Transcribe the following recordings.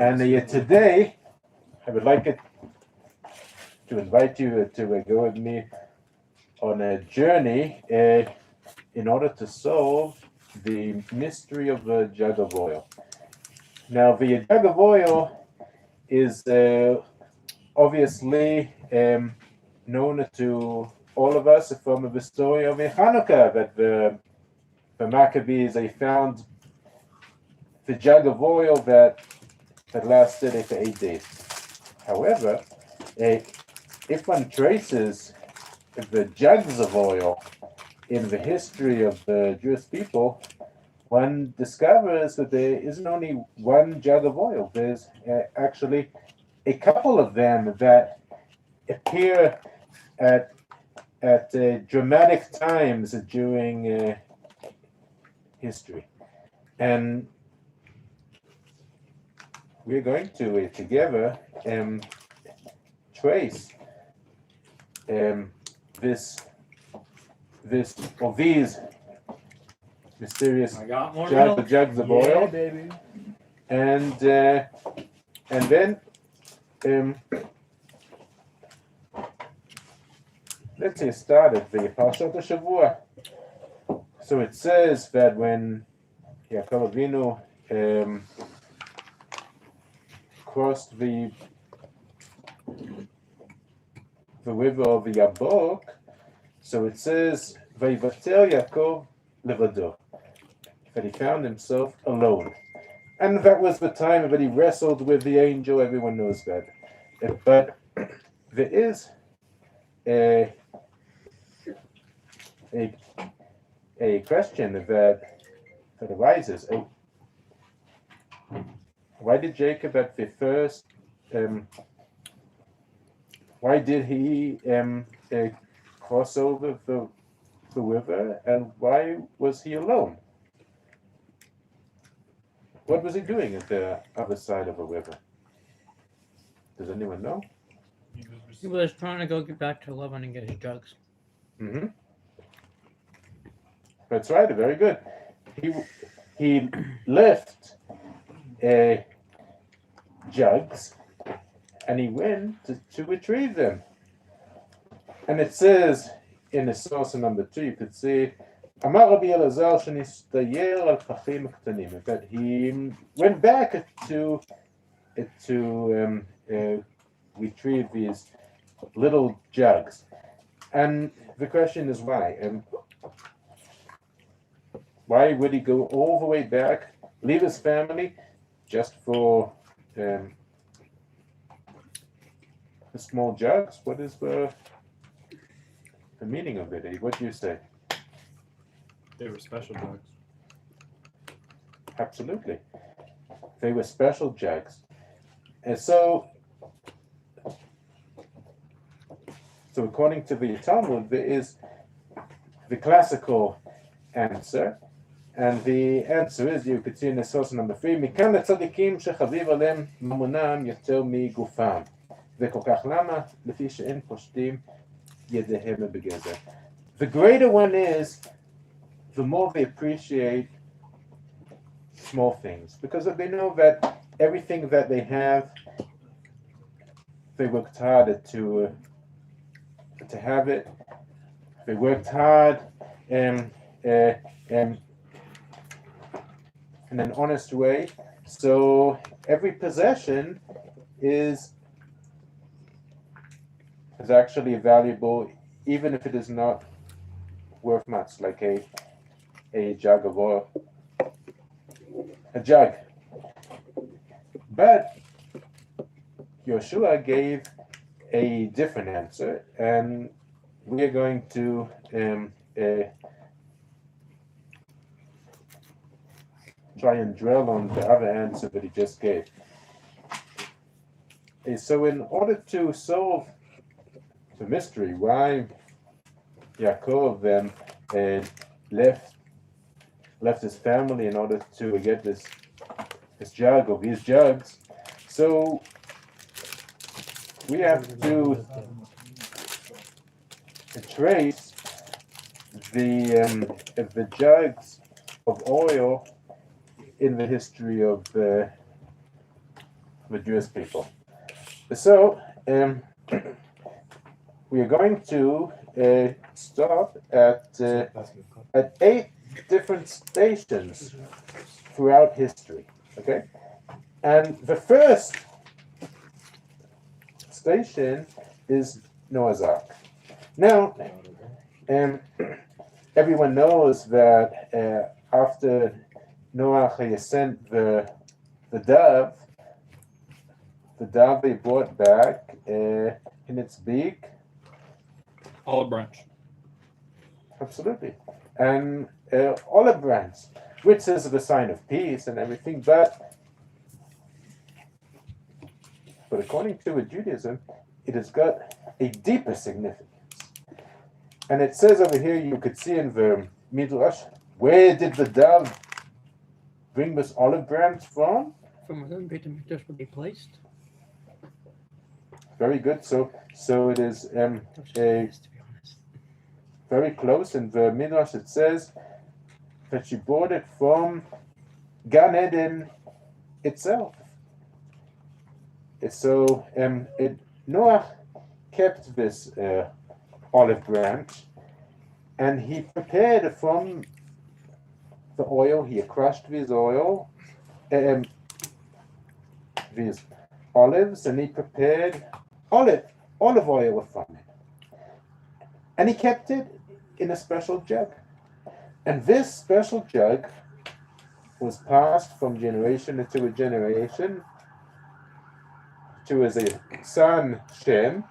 And today, I would like to invite you to go with me on a journey in order to solve the mystery of the jug of oil. Now, the jug of oil is obviously known to all of us from the story of Hanukkah, that the Maccabees, they found the jug of oil that lasted for 8 days. However, if one traces the jugs of oil in the history of the Jewish people, one discovers that there isn't only one jug of oil. There's actually a couple of them that appear at dramatic times during history. And we're going to together trace these mysterious jugs of oil, baby. and then let's say start at the Parshat Shavua. So it says that when Yaakov Avinu crossed the river of Yabok, so it says Vayivater Yaakov levado, that he found himself alone, and that was the time that he wrestled with the angel. Everyone knows that, but there is a question that arises. Why did Jacob at the first? Why did he cross over the river, and why was he alone? What was he doing at the other side of the river? Does anyone know? He was trying to go get back to Lebanon and get his jugs. Mm-hmm. That's right. Very good. He left jugs, and he went to retrieve them. And it says in the source number 2, you could see Amar Rabbi Elazar shenistayer al pachim ktanim, that he went back to retrieve these little jugs. And the question is why? Why would he go all the way back, leave his family, just for the small jugs? What is the meaning of it? What do you say? They were special jugs. Absolutely. They were special jugs. And so according to the Talmud, there is the classical answer, and the answer is, you could see in the source number 3, מכאן לצדיקים שחביב עליהם ממונם יותר מגופם, וכל כך למה? לפי שאין פושטים ידיהם בגזר. The greater one is, the more they appreciate small things, because they know that everything that they have, they worked hard to have it. They worked hard in an honest way. So every possession is actually valuable, even if it is not worth much, like a jug of oil. A jug. But Yoshua gave a different answer, and we are going to try and drill on the other answer that he just gave. So in order to solve the mystery why Yaakov left his family in order to get this jug or these jugs, so we have to trace the jugs of oil in the history of the Jewish people. So we are going to stop at 8 different stations throughout history. Okay, and the first station is Noah's Ark. Now, everyone knows that after Noah he sent the dove he brought back in its beak. Olive branch. Absolutely. And olive branch, which is the sign of peace and everything, but according to Judaism, it has got a deeper significance. And it says over here, you could see in the Midrash, where did the dove bring this olive branch from? From within Beit HaMikdash would be placed. Very good. So it is To be honest. very close. In the Midrash, it says that she brought it from Gan Eden itself. So Noah kept this olive branch, and he prepared from the oil. He crushed these olives, and he prepared olive oil from it, and he kept it in a special jug. And this special jug was passed from generation to a generation to his son Shem,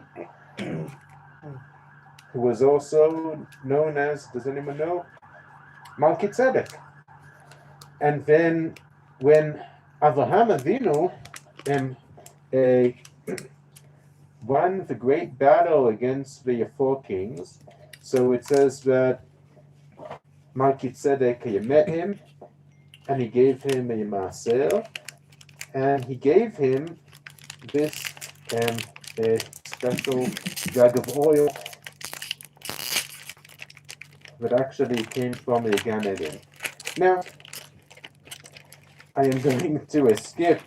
who was also known as, does anyone know? Melchizedek. And then when Avraham Avinu won the great battle against the 4 kings, so it says that Melchizedek met him, and he gave him a maaser, and he gave him this a special jug of oil that actually came from the Gan Eden. Now, I am going to skip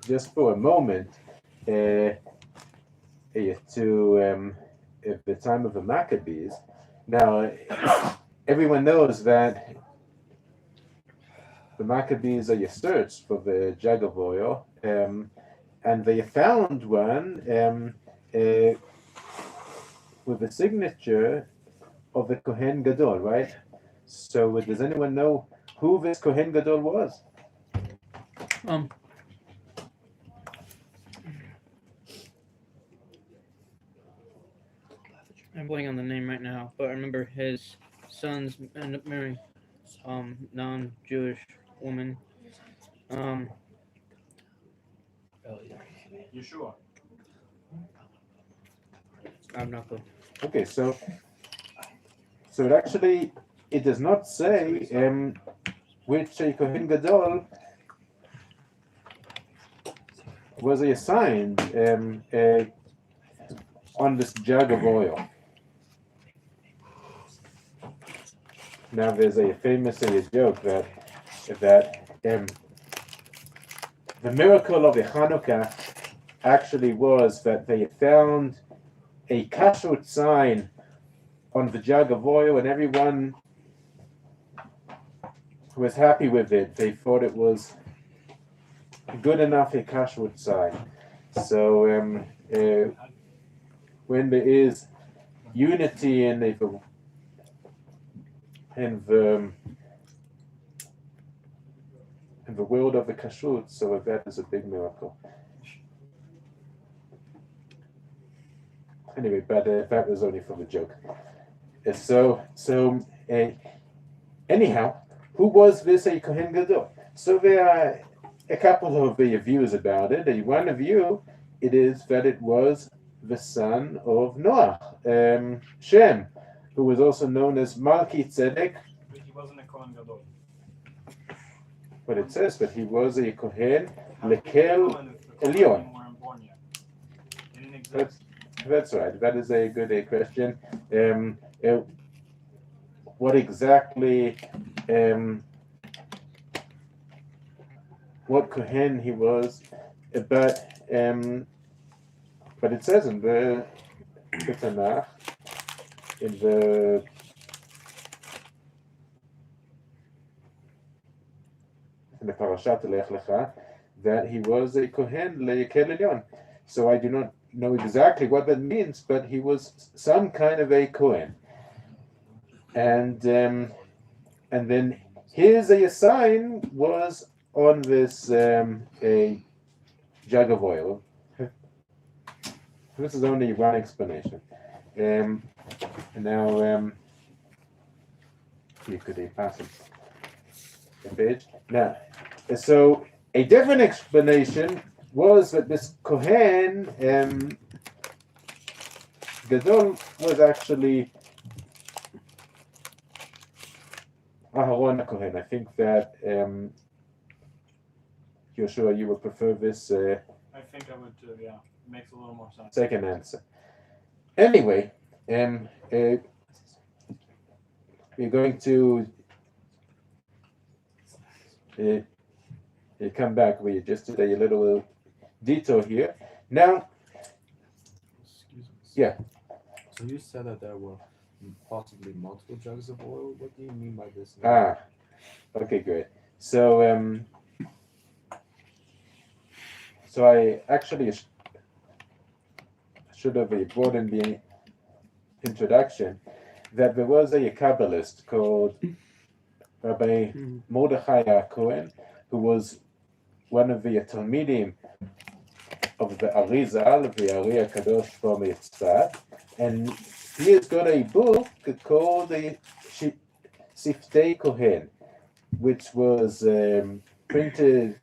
just for a moment to the time of the Maccabees. Now, everyone knows that the Maccabees are searched for the jug of oil, and they found one with the signature of the Kohen Gadol, right? So does anyone know who this Kohen Gadol was? I'm blanking on the name right now, but I remember his sons end up marrying non-Jewish woman. Yeshua. I have no clue. Okay, so it does not say which Kohen Gadol was assigned on this jug of oil. Now there's a famous joke that the miracle of the Hanukkah actually was that they found a kashrut sign on the jug of oil, and everyone was happy with it. They thought it was good enough a kashrut sign. So when there is unity in the world of the kashrut, so that is a big miracle. Anyway, but that was only for the joke. Anyhow, who was this Kohen Gadol? So there are a couple of views about it. One view, it is that it was the son of Noah, Shem, who was also known as Melchizedek. But he wasn't a Kohen Gadol. But it says that he was a Kohen Lekel Elyon. That's right. That is a good question. What exactly, what Kohen he was, but it says in the Tanakh, in the Parashat Lech Lecha, that he was a Kohen Le'Kel Elyon. So I do not know exactly what that means, but he was some kind of a Kohen. And then his sign was on this a jug of oil. This is only one explanation. And now you could pass it the page. Now, so a different explanation was that this Kohen Gadol was actually Aharon Kohen. I think that Yoshua, you would prefer this I think I would too, yeah. It makes a little more sense. second answer. Anyway, we're going to come back. We just did a little detour here. Now, Excuse me. Yeah. So you said that there were possibly multiple jugs of oil. What do you mean by this? Okay, great. So I actually should have brought in the introduction that there was a Kabbalist called Rabbi Mordechai Cohen, who was one of the Talmidim of the Arizal, the Ari Kadosh from Yitzhak, and he has got a book called the Siftei Kohen, which was printed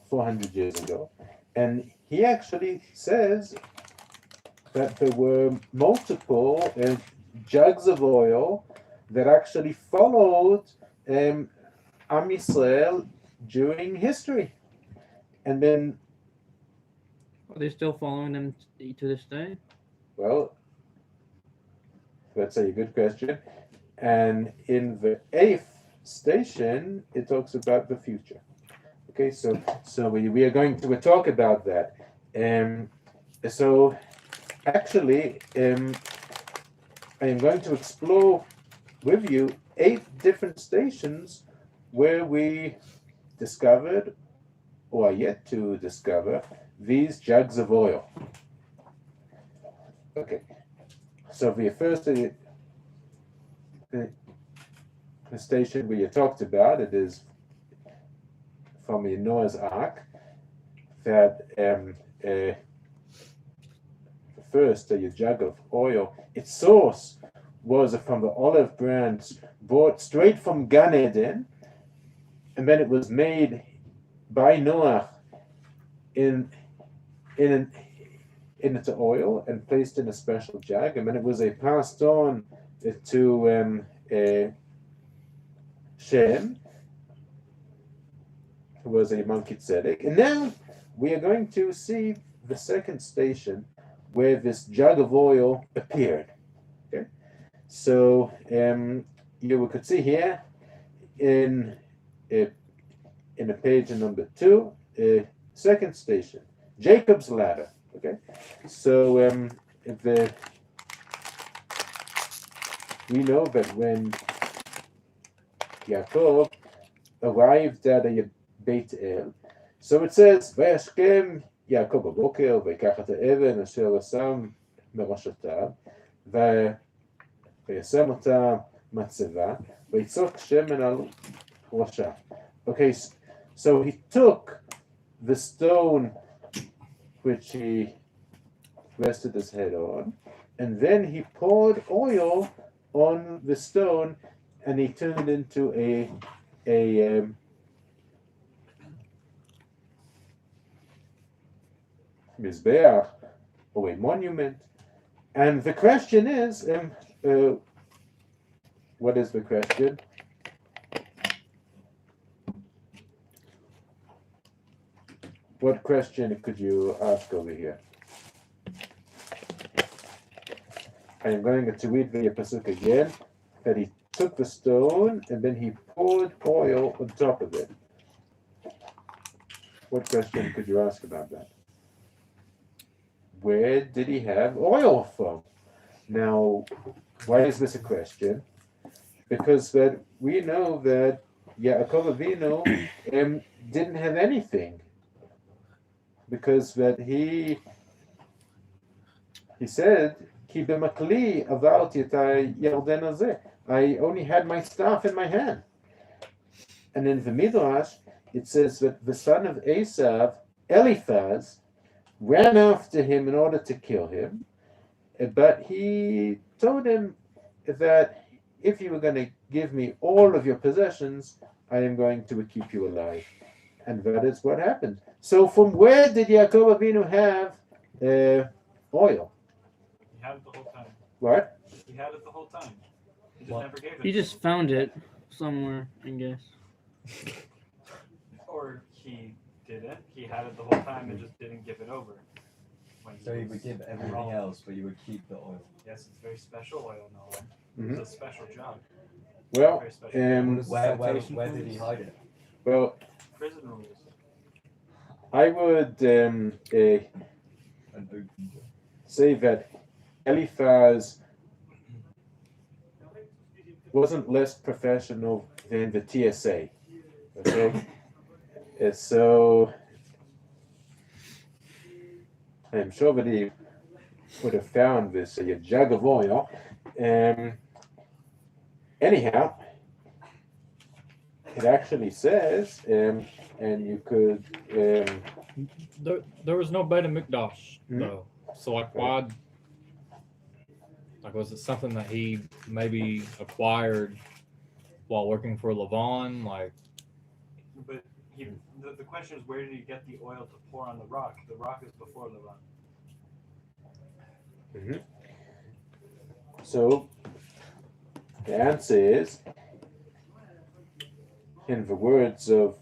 400 years ago, and he actually says that there were multiple jugs of oil that actually followed Am Yisrael during history, and then Are they still following them to this day? well, that's a good question. And in the 8th station, it talks about the future. Okay, so we are going to talk about that. So actually, I am going to explore with you 8 different stations where we discovered, or are yet to discover, these jugs of oil. Okay, so the first the station we talked about, it is from the Noah's Ark, that the first jug of oil, its source was from the olive branch brought straight from Gan Eden, and then it was made by Noah into oil and placed in a special jug, and then it was passed on to Shem, who was a monkey tzedek. And now we are going to see the second station where this jug of oil appeared. Okay, so you could see here in the page number 2, second station, Jacob's ladder. Okay, so we know that when Yaakov arrived at a Beit El, so it says, וישכם יעקב בבוקר ויקח את האבן אשר שם מראשותיו וישם אותה מצבה ויצוק שמן על ראשה. Okay, so he took the stone which he rested his head on, and then he poured oil on the stone, and he turned it into a mizbeach, or a monument. And the question is, what is the question? What question could you ask over here? I am going to read the pasuk again, that he took the stone and then he poured oil on top of it. What question could you ask about that? Where did he have oil from? Now, why is this a question? Because that we know that Yaakov Avinu didn't have anything. Because that he said, Ki b'makli avalti et Yarden hazeh. I only had my staff in my hand. And in the Midrash, it says that the son of Esav, Eliphaz, ran after him in order to kill him, but he told him that if you were going to give me all of your possessions, I am going to keep you alive. And that is what happened. So from where did Yaakov Avinu have oil? He had it the whole time. What? He had it the whole time. He just What? never gave it. He just found it somewhere, I guess. Or he didn't. He had it the whole time and just didn't give it over. When So you would give everything else, but you would keep the oil. Yes, it's very special oil, Nolan. Mhm. It's a special job. Well, Very special. Where did he hide it? well, Prison rules. I would An open door. say that Eliphaz wasn't less professional than the TSA. Okay, and so I'm sure that he would have found this a jug of oil. Anyhow, it actually says, and you could. There was no Beit Mikdash Mhm. though, so like why? Like was it something that he maybe acquired while working for Lavan? Like But the question is, where did he get the oil to pour on the rock? The rock is before the rock. So the answer is, in the words of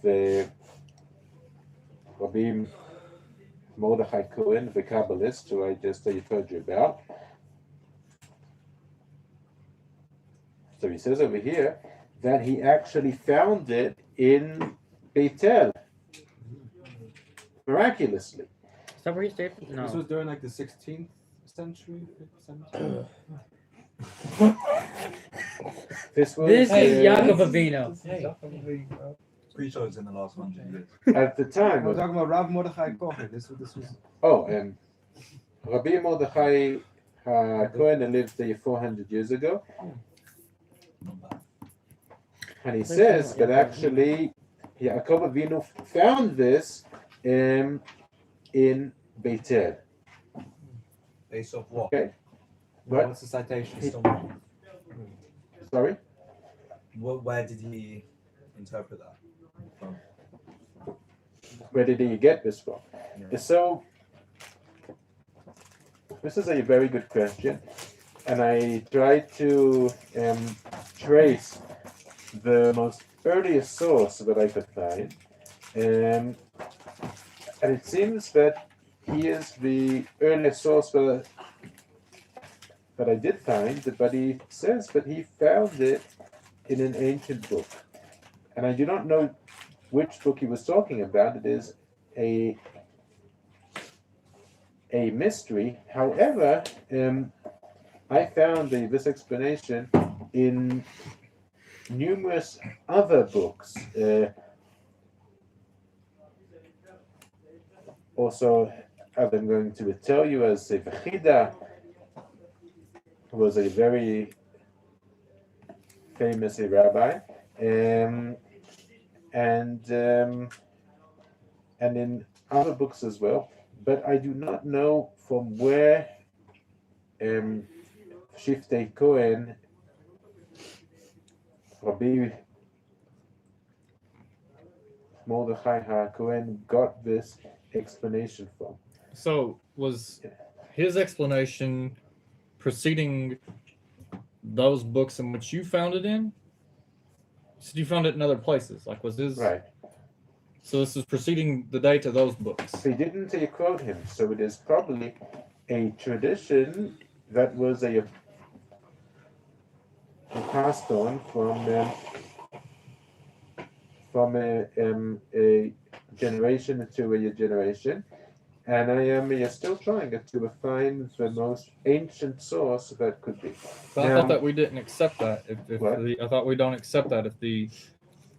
Rabbi Mordechai Cohen, the Kabbalist, who I just told you about. So he says over here that he actually found it in Beitel, miraculously. Is that where he stayed? No. This was during like the 16th century, 17th. This was This is Yaakov Avinu. Pretty sure it's in the last 100 years. at the time. We're talking about Rav Mordechai Kohen. This was. Oh, and Rabbi Mordechai Cohen lived there 400 years ago. And he says that actually Yaakov Avinu found this in Beitel. Based off what? Okay. What? What's the citation? Still wrong. Sorry? Where did he interpret that from? Where did he get this from? Yeah. So, this is a very good question. And I tried to trace the most earliest source that I could find. And it seems that he is the earliest source that I did find, but he says that he found it in an ancient book. And I do not know which book he was talking about. It is a mystery. However, I found this explanation in numerous other books. Also, as I'm going to tell you, as a Vechida was a very famous rabbi, and in other books as well. But I do not know from where Shiftei Cohen, Rabbi Mordechai HaKohen got this explanation from. so was his explanation preceding those books in which you found it in? So you found it in other places. Like was his Right. So this is preceding the date of those books. They didn't quote him, so it is probably a tradition that was passed on from a generation into a generation, and I am still trying to find the most ancient source that could be. But I Now- thought that we didn't accept that. What? I thought we don't accept that if the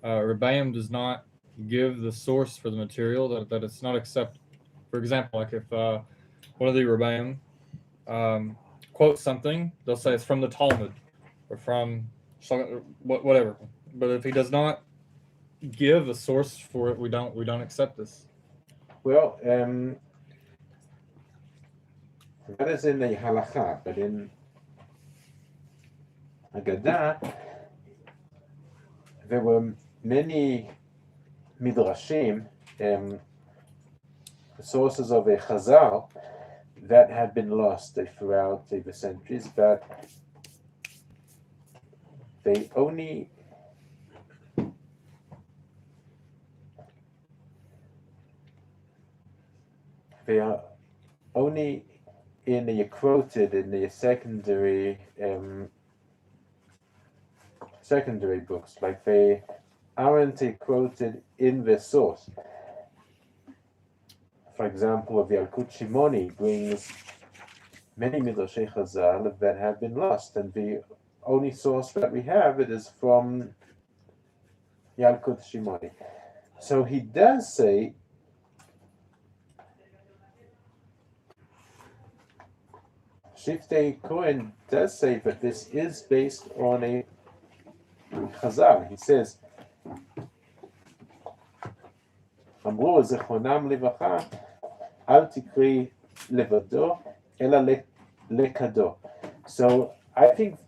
Rabbi does not give the source for the material, that it's not accept. For example, like if one of the Rabbi quotes something, they'll say it's from the Talmud or from whatever. But if he does not give a source for it, we don't accept this. Well, that is in the halacha, but in Haggadah, there were many midrashim, sources of a chazal that had been lost throughout the centuries, but they only are only quoted in the secondary books, like they aren't quoted in the source. For example, the Yalkut Shimoni brings many midrashei Chazal that have been lost, and the only source that we have it is from Yalkut Shimoni. So he does say Shiftei Cohen does say that this is based on a Chazal. He says, אמרו זיכרונם לברכה, אל תקרי לבדו, אלא לקדו. So I think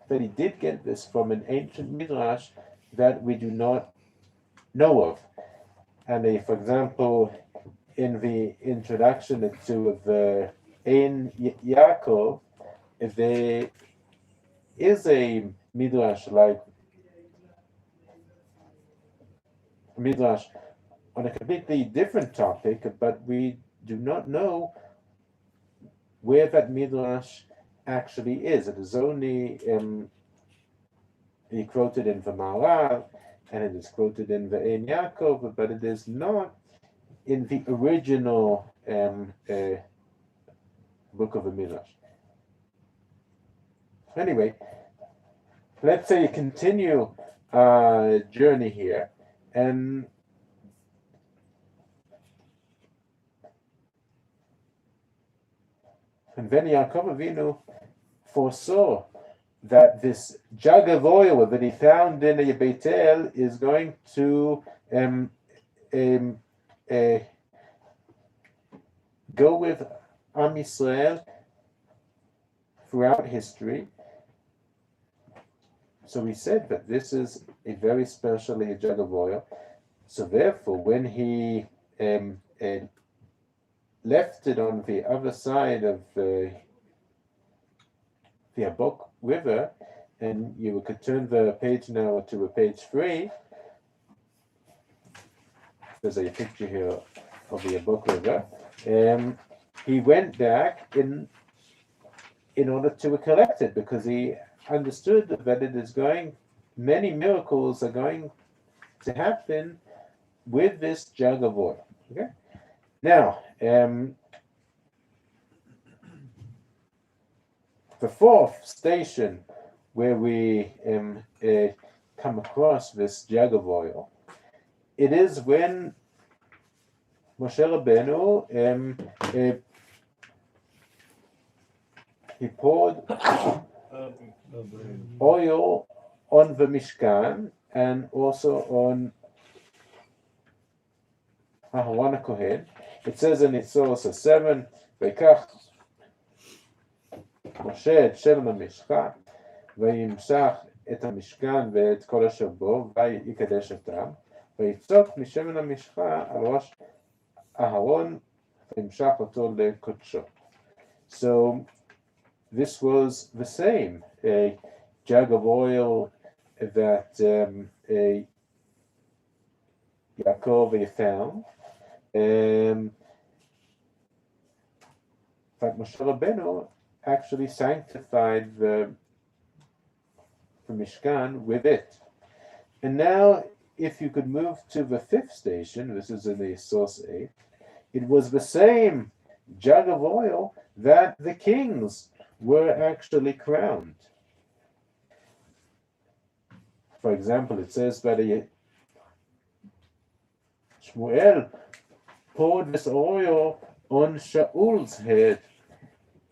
that he did get this from an ancient midrash that we do not know of. And for example, in the introduction to the Ein Yaakov, there is a midrash on a completely different topic, but we do not know where that midrash actually is. It is only quoted in the Maharal, and it is quoted in the Ein Yaakov, but it is not in the original book of the midrash. Anyway, let's say you continue our journey here, and then Yaakov Avinu foresaw that this jug of oil that he found in a Beitel is going to go with Am Yisrael throughout history. So he said that this is a very special jug of oil. So therefore, when he left it on the other side of the Yabok River, and you could turn the page now to page 3. There's a picture here of the Yabok River. He went back in order to collect it, because he understood that it is many miracles are going to happen with this jug of oil. Okay. Now, the fourth station where we come across this jug of oil, it is when Moshe Rabbeinu he poured oil on the Mishkan and also on Aharon HaKohen. It says in Yitzhak 7, ויקח משה את שמן המשחה וימשך את המשכן ואת כל אשר בו ויקדש אותם ויצוק משמן המשחה על ראש אהרון וימשך אותו לקודשו. So this was the same, a jug of oil that Yaakov found. But Moshe Rabbeinu actually sanctified the Mishkan with it. And now if you could move to the fifth station, this is in the source 8, it was the same jug of oil that the kings were actually crowned. For example, it says that Shmuel poured this oil on Shaul's head.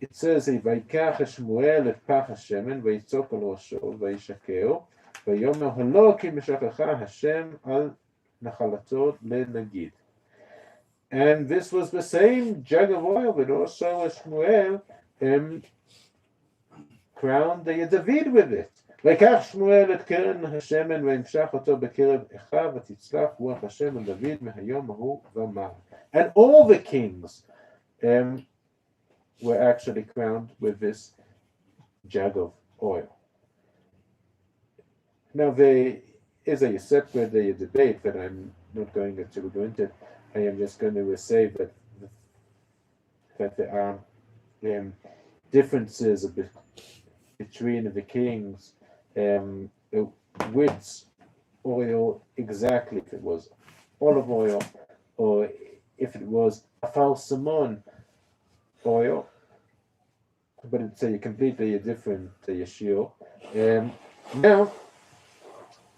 It says, ויקח שמואל את פח השמן ויצוק על ראשו וישקהו ויאמר הלא כי משכחה השם על נחלתו לנגיד. And this was the same jug of oil that also Shmuel crowned David with it. ויקח שמואל את קרן השמן וימשך אותו בקרב אחיו ותצלח רוח השם על דוד מהיום ההוא ומעלה. And all the kings were actually crowned with this jug of oil. Now there is a separate debate that I'm not going to go into. I am just going to say that there are differences between the kings, which oil exactly, if it was olive oil or if it was a falsamon oil, but it's a completely different issue. Now,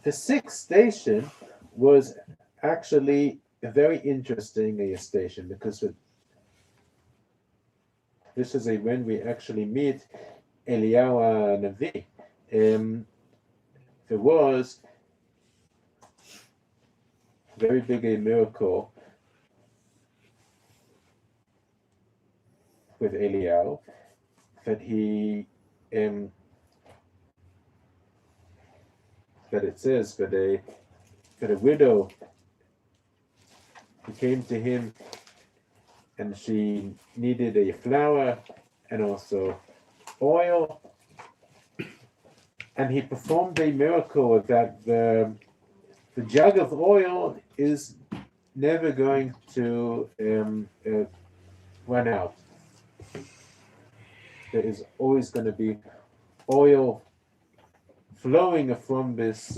the sixth station was actually a very interesting station because this is when we actually meet Eliyahu Navi. There was a very big miracle with Eliyahu that that it says that a widow who came to him and she needed a flour and also oil, and he performed a miracle that the jug of oil is never going to run out. There is always going to be oil flowing from this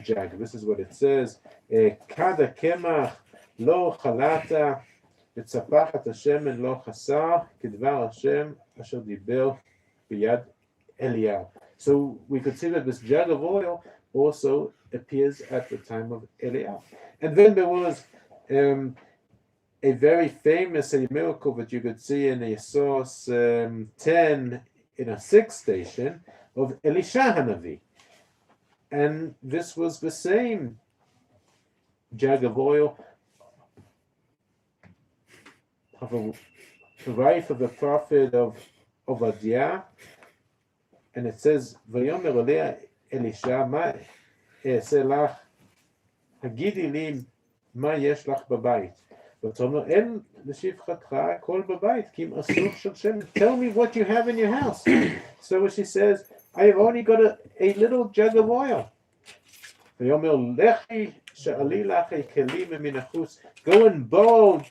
jug. This is what it says. Kada kemach lo chalata v'tzapachat השמן lo chasar כדבר השם אשר דיבר ביד Eliyahu. So we could see that this jug of oil also appears at the time of Eliyahu. And then there was a very famous miracle that you could see in a source 10 in a sixth station of Elisha Hanavi. And this was the same jug of oil of the wife of the prophet of Obadiah. And it says, ויאמר אליה אלישע, מה אעשה לך? הגידי לי מה יש לך בבית. ותאמר, אין לשפחתך הכל בבית, כי אם אסור של שם. Tell me what you have in your house. So she says, I have only got a little jug of oil. ויאמר, לכי שאלי לך כלים מן החוץ. Go and borrow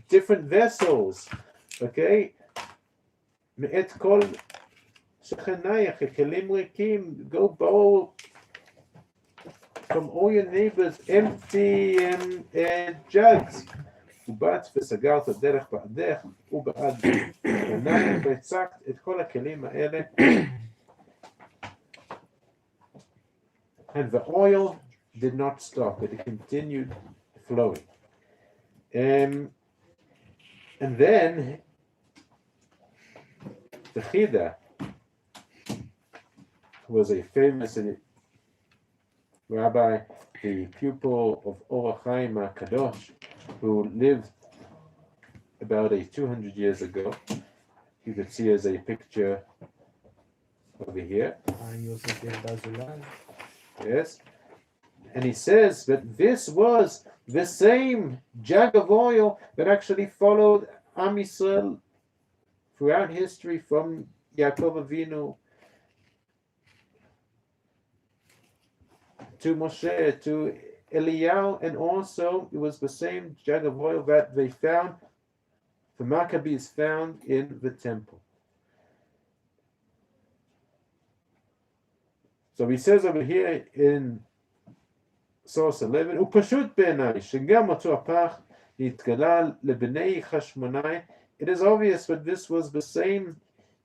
different vessels. Okay? מאת כל שכנייך, כלים ריקים. Go borrow from all your neighbors empty jugs. ובאת וסגרת דרך בעדך ובעד בנך והצקת את כל הכלים האלה. And the oil did not stop, it continued flowing. And then the Chida was a famous rabbi, the pupil of Orach Chaim HaKadosh, who lived about 200 years ago. You could see as a picture over here. Yes. And he says that this was the same jug of oil that actually followed Am Yisrael throughout history from Yaakov Avinu to Moshe, to Eliyahu, and also it was the same jug of oil that they found, the Maccabees found in the temple. So he says over here in source 11, הוא פשוט בעיניי, שגם אותו הפך להתגלה לבני חשמונאי. It is obvious that this was the same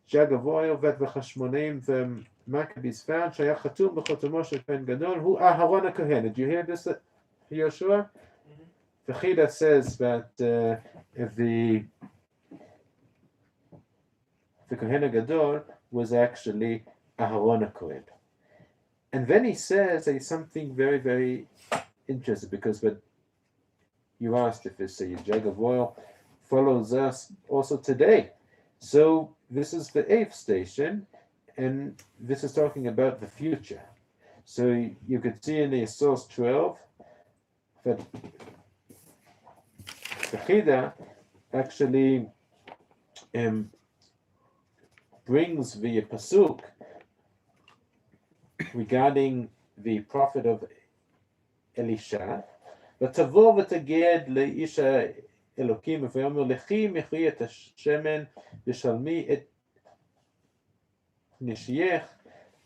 jug of oil that the חשמונאים the Maccabees found, שהיה חתום בחותמו של כהן גדול, הוא אהרון הכהן. Did you hear this, Yoshua? The Chida says that if the Kohen Gadol was actually Aharon HaKohen. And then he says something very, very interesting, because what you asked if this jug of oil follows us also today. So this is the 8th station, and this is talking about the future. So you could see in the source 12 that the Chida actually brings the pasuk regarding the prophet of Elisha, ותבוא ותגד לאיש האלוקים ויאמר לכי מכרי את השמן ושלמי את נשייך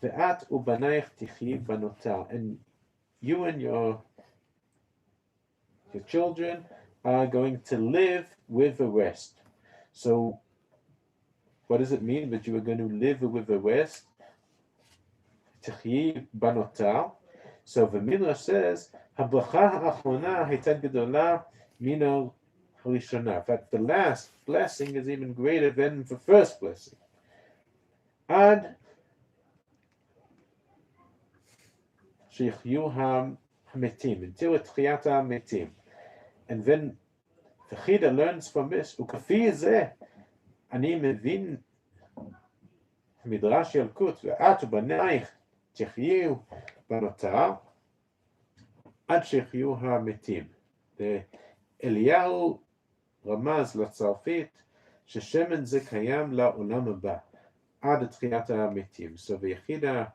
ואת ובנייך תחי בנותר. And you and your children are going to live with the rest. So what does it mean that you are going to live with the rest? תחי בנותר. So the Midrash says, הברכה האחרונה הייתה גדולה מן הראשונה. That the last blessing is even greater than the first blessing. עד שיחיו המתים, until תחיית המתים. And then the Chida learns from this, וכפי זה אני מבין מדרש ילקוט, ואת ובנייך תחיו בנותר עד שיחיו המתים. אליהו רמז לצרפית ששמן זה קיים לעולם הבא, עד תחיית המתים. So the Chida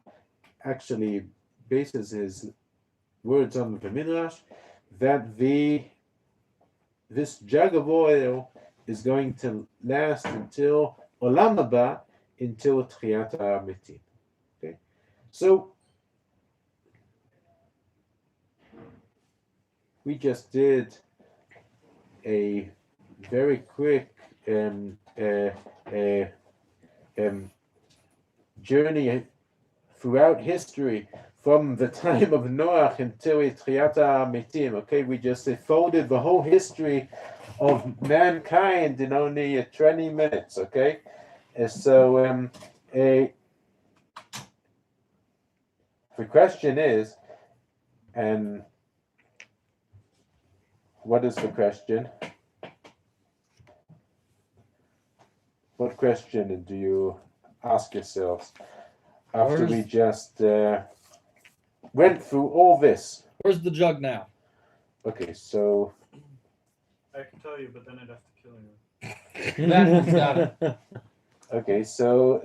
actually bases his words on the Midrash that this jug of oil is going to last until Olam Haba, until Tchiyat HaMetim. Okay, so we just did a very quick journey throughout history from the time of Noach until Tchiyat HaMetim. Okay, we just folded the whole history of mankind in only 20 minutes. Okay, so the question is, and what is the question? What question do you ask yourselves after we just went through all this? Where's the jug now? Okay, so I can tell you, but then I'd have to kill you. Got it. okay, so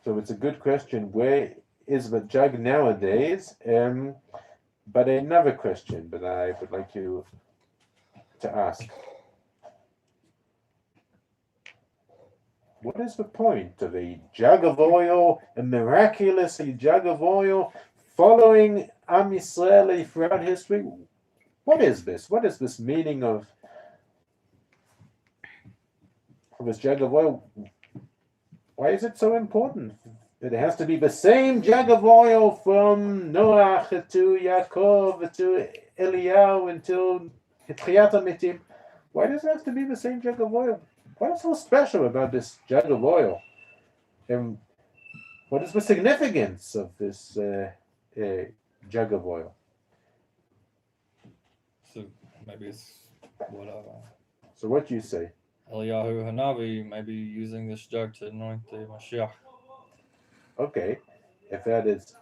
it's a good question. Where is the jug nowadays? But another question that I would like you to ask. What is the point of a jug of oil, a miraculous jug of oil, following Am Yisrael throughout history? What is this? What is this meaning of this jug of oil? Why is it so important? It has to be the same jug of oil from Noach to Yaakov to Eliyahu until Tchiyat HaMetim. Why does it have to be the same jug of oil? What is so special about this jug of oil? And what is the significance of this jug of oil? So maybe it's what So what do you say? Eliyahu Hanavi may be using this jug to anoint the Mashiach. Okay, if that is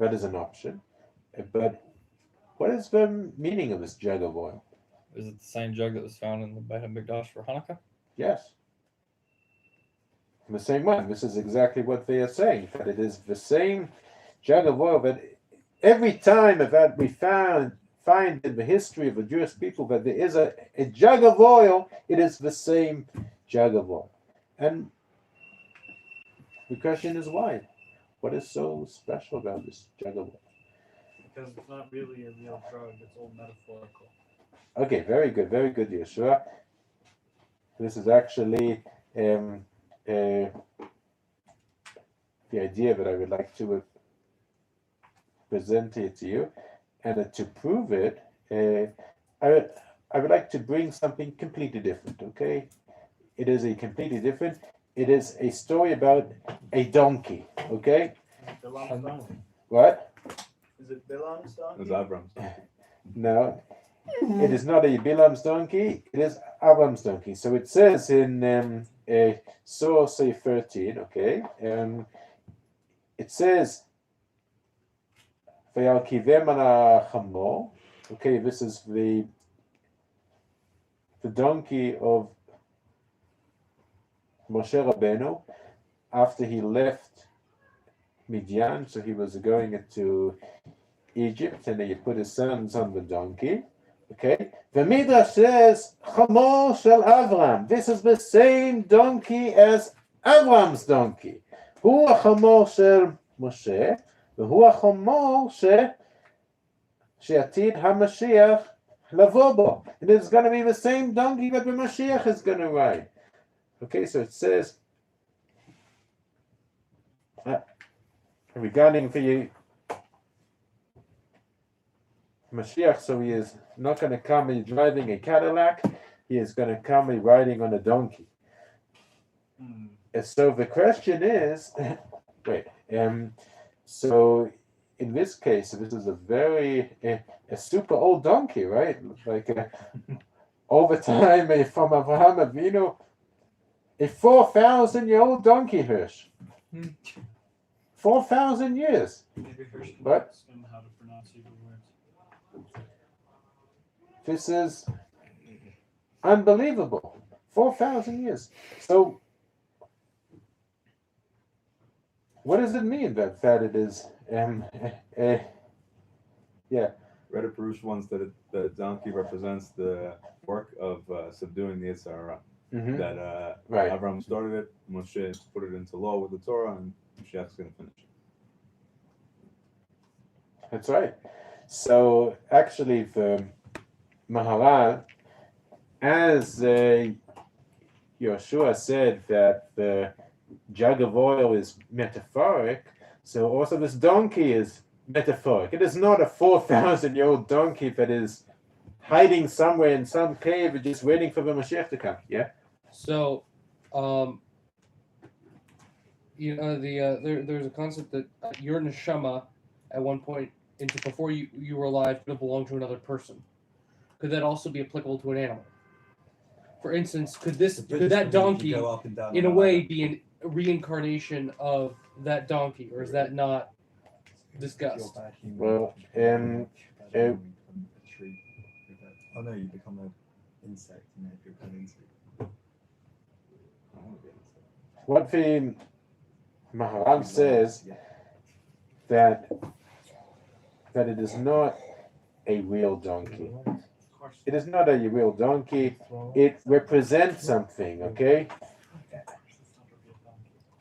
an option. But what is the meaning of this jug of oil? Is it the same jug that was found in the Beit HaMikdash for Hanukkah? Yes. The same one. This is exactly what they are saying, that it is the same jug of oil, that every time that we find in the history of the Jewish people that there is a jug of oil, it is the same jug of oil. And The question is why? What is so special about this jug of oil? Because it's not really a real drug, it's all metaphorical. Okay, very good, Yeshua. This is actually the idea that I would like to present it to you, and to prove it, I would like to bring something completely different. Okay, it is a completely different. It is a story about a donkey. Okay, Bilam's donkey. what? Is it Bilam's donkey? It's Avram's. No, it is not a Bilam's donkey. It is Avram's donkey. So it says in source 13. Okay, it says, "Vayalkivem ala chamor." Okay, this is the donkey of Moshe Rabbeinu after he left Midian. So he was going into Egypt, and he put his sons on the donkey. Okay, the Midrash says chamor shel Avram. This is the same donkey as Avram's donkey. Hu chamor shel Moshe, והוא החמור שעתיד המשיח לבוא בו. It is going to be the same donkey that the Mashiach is going to ride. Okay, so it says regarding the Mashiach, so he is not going to come driving a Cadillac, he is going to come riding on a donkey. And so the question is, wait, so in this case, this is a very a super old donkey, right? Like over time from Abraham Avinu, a 4,000-year-old donkey, Hirsch. 4,000 years. Maybe Hirsch can What? ask him how to pronounce Hebrew words. This is unbelievable. 4,000 years. So what does it mean that it is? Yeah. Reddit Perush wants that the donkey represents the work of subduing the Yitzhara. Mhm. That Right. Avram started it, Moshe put it into law with the Torah, and Mashiach's going to finish it. That's right. So actually, the Maharal, as Yeshua said that the jug of oil is metaphoric, so also this donkey is metaphoric. It is not a 4,000-year-old donkey that is hiding somewhere in some cave and just waiting for the Mashiach to come. Yeah. So, there's a concept that your neshama at one point before you were alive could have belonged to another person. Could that also be applicable to an animal? For instance, could that donkey in a way be a reincarnation of that donkey, or is that not discussed? Well, Oh no, you become an insect, and if you become an insect. what the Maharal says that it is not a real donkey. It is not a real donkey. It represents something, okay?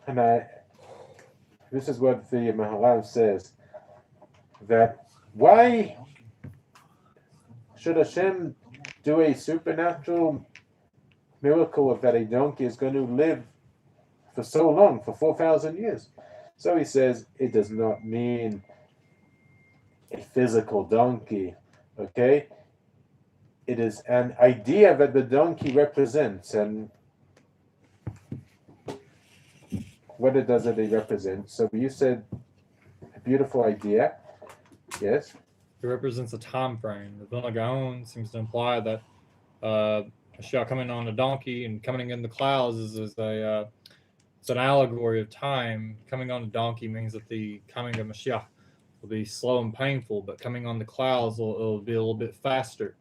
And this is what the Maharal says, that why should Hashem do a supernatural miracle that a donkey is going to live for so long, for 4,000 years? So he says it does not mean a physical donkey, okay? It is an idea that the donkey represents, and what does it represent? So you said a beautiful idea, yes? It represents a time frame. The Vilna Gaon seems to imply that Mashiach coming on a donkey and coming in the clouds is it's an allegory of time. Coming on a donkey means that the coming of Mashiach will be slow and painful, but coming on the clouds it'll be a little bit faster.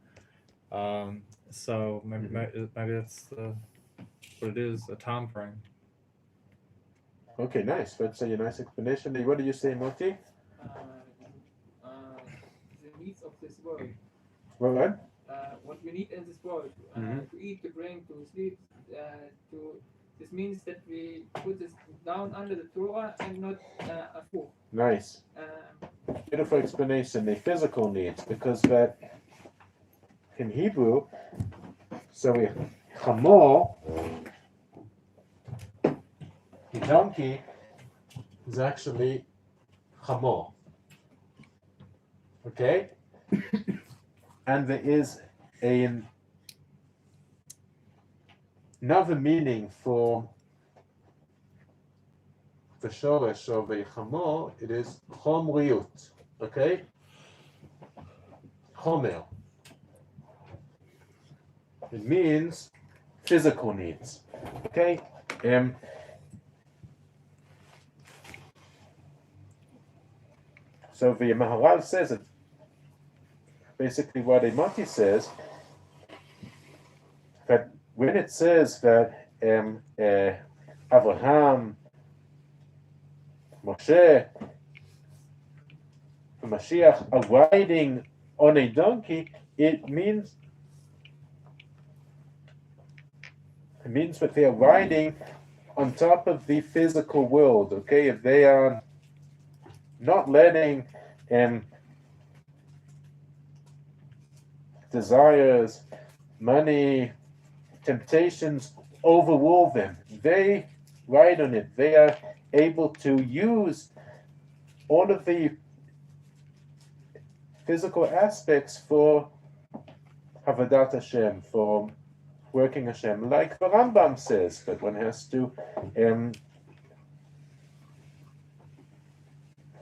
So maybe that's what it is, a time frame. Okay, nice. That's a nice explanation. What do you say, Moti? The needs of this world. What? What we need in this world. Mhm. To eat, to drink, to sleep, to this means that we put this down under the Torah and not a four. Nice. Beautiful explanation. The physical needs, because that in Hebrew, so we chamor, the donkey is actually chamor. Okay? And there is another meaning for the shoresh of a chamor. It is chomriut. Okay? Chomer. It means physical needs. Okay? So the Maharal says it. Basically, what Moti says that when it says that Abraham, Moshe, and Mashiach are riding on a donkey, it means that they are riding on top of the physical world. Okay, if they are not letting desires, money, temptations overrule them. They ride on it. They are able to use all of the physical aspects for Havadat Hashem, for working Hashem, like the Rambam says, but one has to,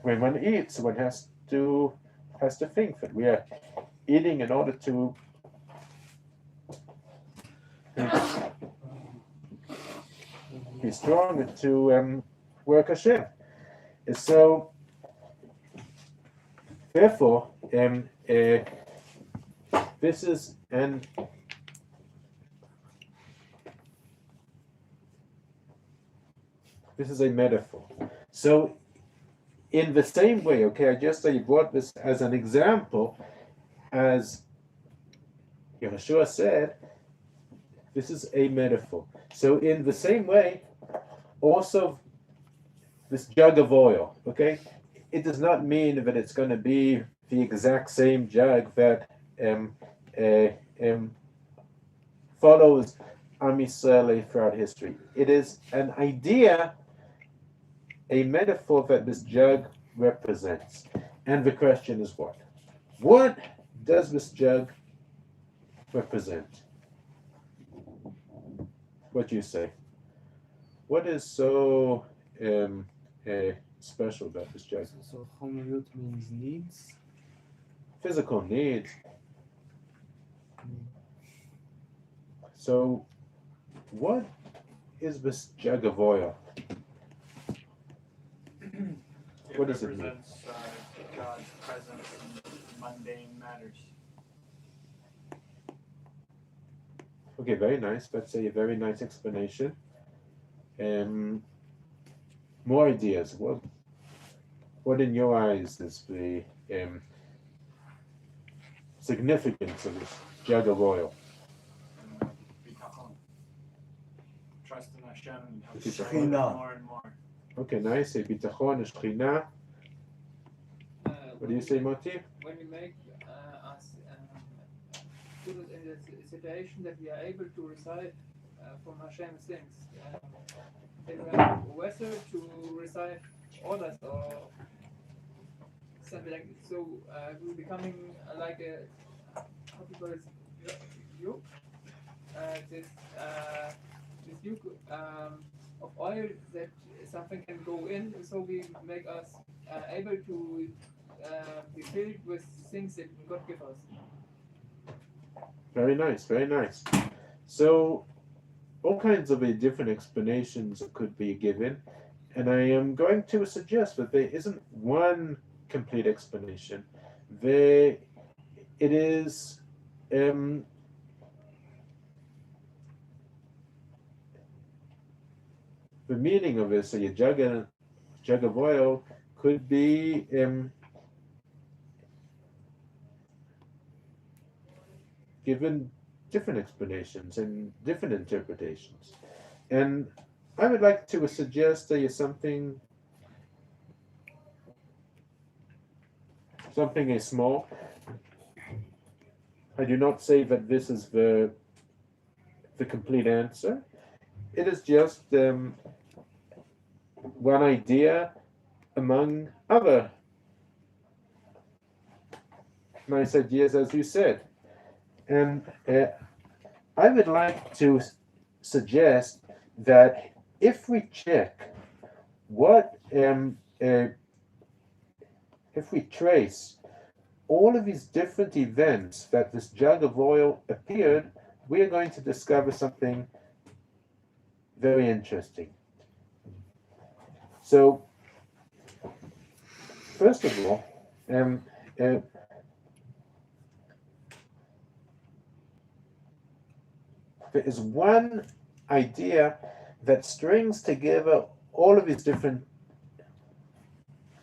when one eats, one has to think that we are eating in order to be strong and to work Hashem. And so, therefore, this is a metaphor. So, in the same way, okay, I brought this as an example, as Yeshua said, this is a metaphor. So in the same way, also this jug of oil, okay, it does not mean that it's going to be the exact same jug that follows Am Yisrael throughout history. It is an idea, a metaphor that this jug represents. And the question is what? What does this jug represent? What do you say? What is so special about this jug? So chomriut means needs. Physical needs. So, what is this jug of oil? What does it mean? represents God's presence in mundane matters. Okay, very nice. That's a very nice explanation. More ideas. What in your eyes is the significance of this jug of oil? Bitachon. Trust in Hashem and help Bitachon. serve Him more and more. Okay, nice. A bitachon, a shechina. What do you say, Moti? When we make us put us in the situation that we are able to recite from Hashem's things, then we have a vessel to recite orders or something like that. So we're becoming like a, how do you call it, yoke? This yoke of oil that something can go in, so we make us able to be filled with things that God gives us. Very nice, very nice. So, all kinds of different explanations could be given, and I am going to suggest that there isn't one complete explanation. It is the meaning of this. So, a jug of oil could be given different explanations and different interpretations. And I would like to suggest something small. I do not say that this is the complete answer. It is just one idea among other nice ideas, as you said. And I would like to suggest that if we check what, if we trace all of these different events that this jug of oil appeared, we are going to discover something very interesting. So, first of all, there is one idea that strings together all of these different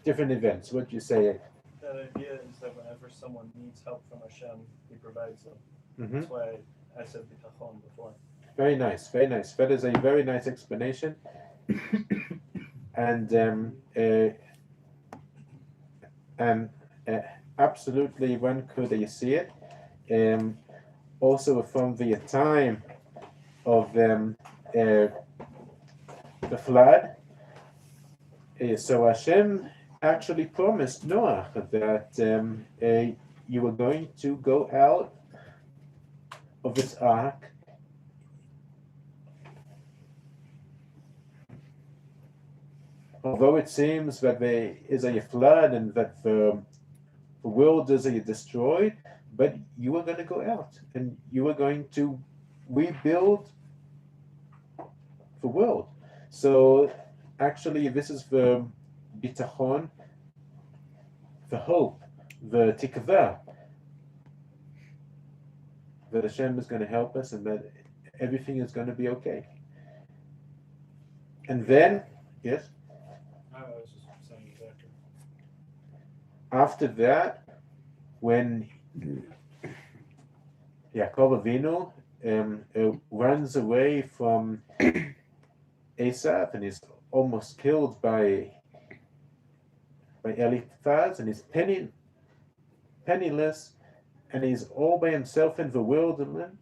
events. What do you say? That idea is that whenever someone needs help from Hashem, He provides them. Mm-hmm. That's why I said bitachon before. Very nice, very nice. That is a very nice explanation. And absolutely, one could see it. Also from the time of the flood. So Hashem actually promised Noah that you were going to go out of this ark although it seems that there is a flood and that the world is destroyed, but you are going to go out and you are going to rebuild the world. So actually, this is the bitachon, the hope, the tikva, that Hashem is going to help us and that everything is going to be okay. And then, yes? I was just saying exactly. After that, when Yaakov Avinu runs away from Esav and is almost killed by Eliphaz, and he's penniless, and he's all by himself in the wilderness,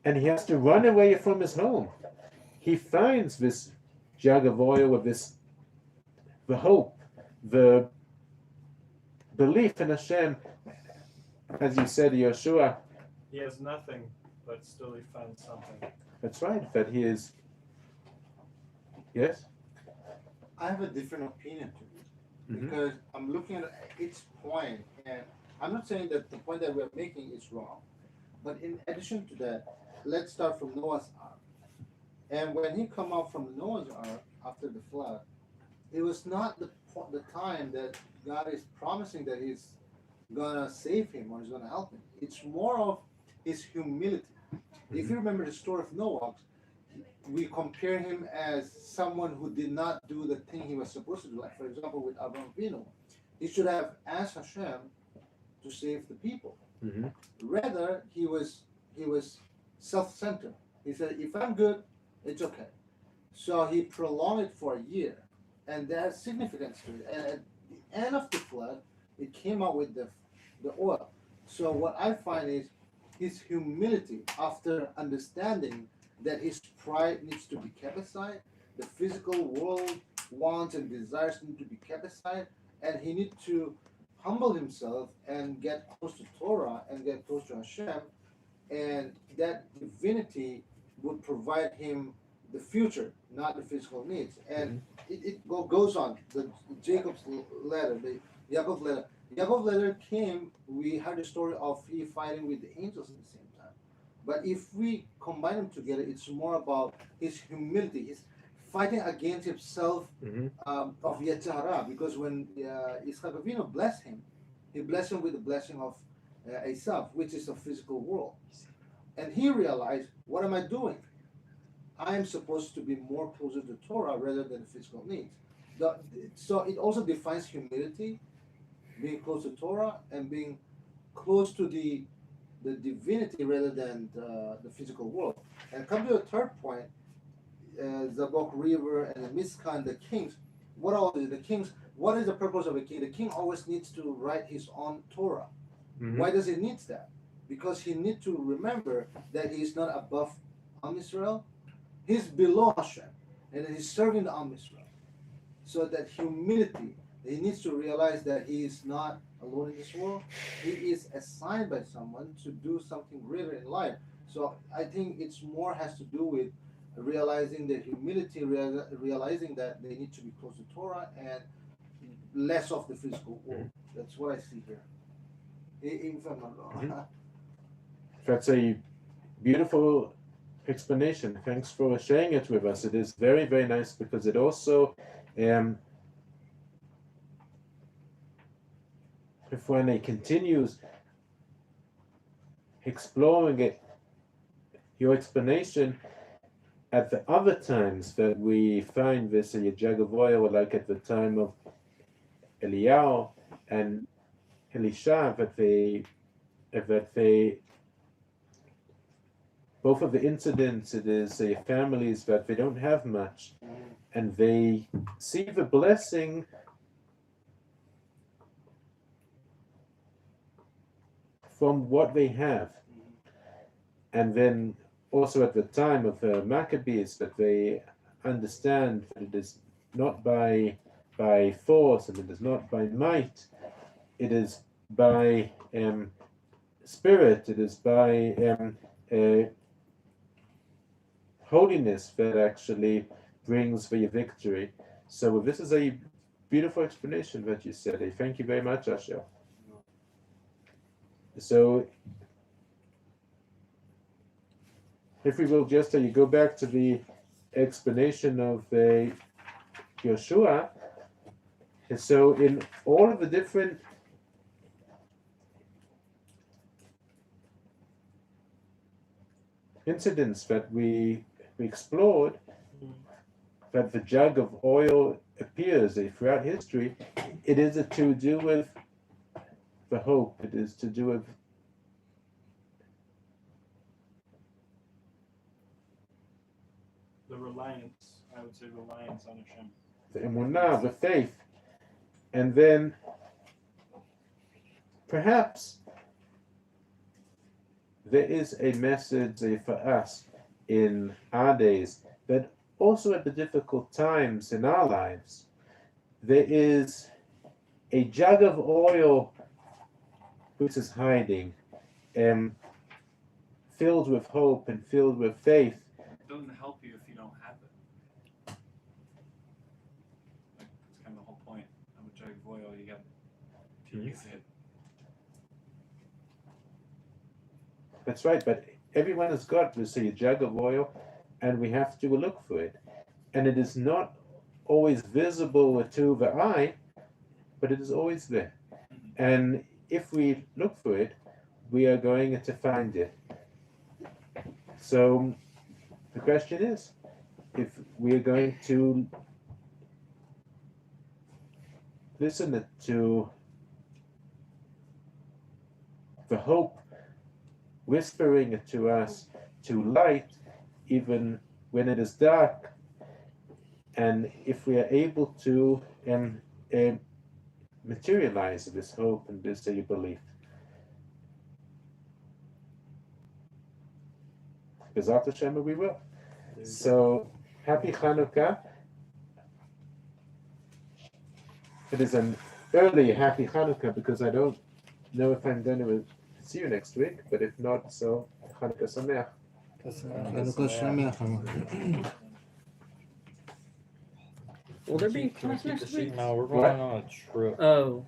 and he has to run away from his home. He finds this jug of oil with the hope, the belief in Hashem, as you said, Yeshua. He has nothing, but still he finds something. That's right, that he is. Yes? I have a different opinion to this because I'm looking at its point, and I'm not saying that the point that we're making is wrong, but in addition to that, let's start from Noah's Ark. And when he come out from Noah's Ark after the flood, it was not the time that God is promising that He's gonna save him or He's gonna help him. It's more of his humility. If you remember the story of Noah, we compare him as someone who did not do the thing he was supposed to do. Like, for example, with Abraham Avinu, he should have asked Hashem to save the people. Rather, he was self-centered. He said, "If I'm good, it's okay." So he prolonged it for a year, and there's significance to it. And at the end of the flood, it came out with the oil. So what I find is his humility after understanding that his pride needs to be kept aside, the physical world wants and desires need to be kept aside, and he needs to humble himself and get close to Torah and get close to Hashem, and that divinity would provide him the future, not the physical needs. And it goes on. The Jacob's letter, the Yaakov letter. Yaakov letter came, we heard the story of he fighting with the angels at the same time. But if we combine them together, it's more about his humility, his fighting against himself of Yetzirah. Because when Yitzchak Avinu blessed him, he blessed him with the blessing of Esav, which is a physical world. And he realized, what am I doing? I am supposed to be more closer to Torah rather than the physical needs. So it also defines humility, being close to Torah and being close to the the divinity rather than the physical world. And come to the third point, Zabok River and the Miskan, the kings. What are the kings? What is the purpose of a king? The king always needs to write his own Torah. Mhm. Why does he need that? Because he needs to remember that he is not above Am Israel. He's below Hashem, and he's serving the Am Israel. So that humility, he needs to realize that he is not alone in this world. He is assigned by someone to do something greater in life. So I think it's more has to do with realizing the humility, realizing that they need to be close to Torah and less of the physical world. That's what I see here. If I'm not wrong. That's a beautiful explanation. Thanks for sharing it with us. It is very, very nice because it also, if when it continues exploring it, your explanation at the other times that we find this in a jug of oil, like at the time of Eliyahu and Elisha, that they both of the incidents, it is families that they don't have much, and they see the blessing from what they have. And then also at the time of the Maccabees, that they understand that it is not by force and it is not by might, it is by spirit, it is by holiness that actually brings the victory. So this is a beautiful explanation that you said. Thank you very much, Asher. So if we will just you go back to the explanation of Yeshua, so in all of the different incidents that we explored, that the jug of oil appears throughout history, it is to do with the hope, it is to do with The reliance, I would say reliance on Hashem. the emunah, the faith. And then perhaps there is a message for us in our days, but also at the difficult times in our lives, there is a jug of oil which is hiding, filled with hope and filled with faith. It doesn't help you if you don't have it. Like, that's kind of the whole point of a jug of oil. You got to use it. That's right, but everyone has got, let's say, a jug of oil, and we have to look for it. And it is not always visible to the eye, but it is always there. And if we look for it, we are going to find it. So the question is, if we are going to listen to the hope whispering to us to light even when it is dark, and if we are able to materialize this hope and this belief. B'ezrat Hashem, we will. So happy Hanukkah. It is an early happy Hanukkah because I don't know if I'm going to see you next week, but if not, so Hanukkah Sameach. Will there be class next week? No, we're going on a trip. Oh.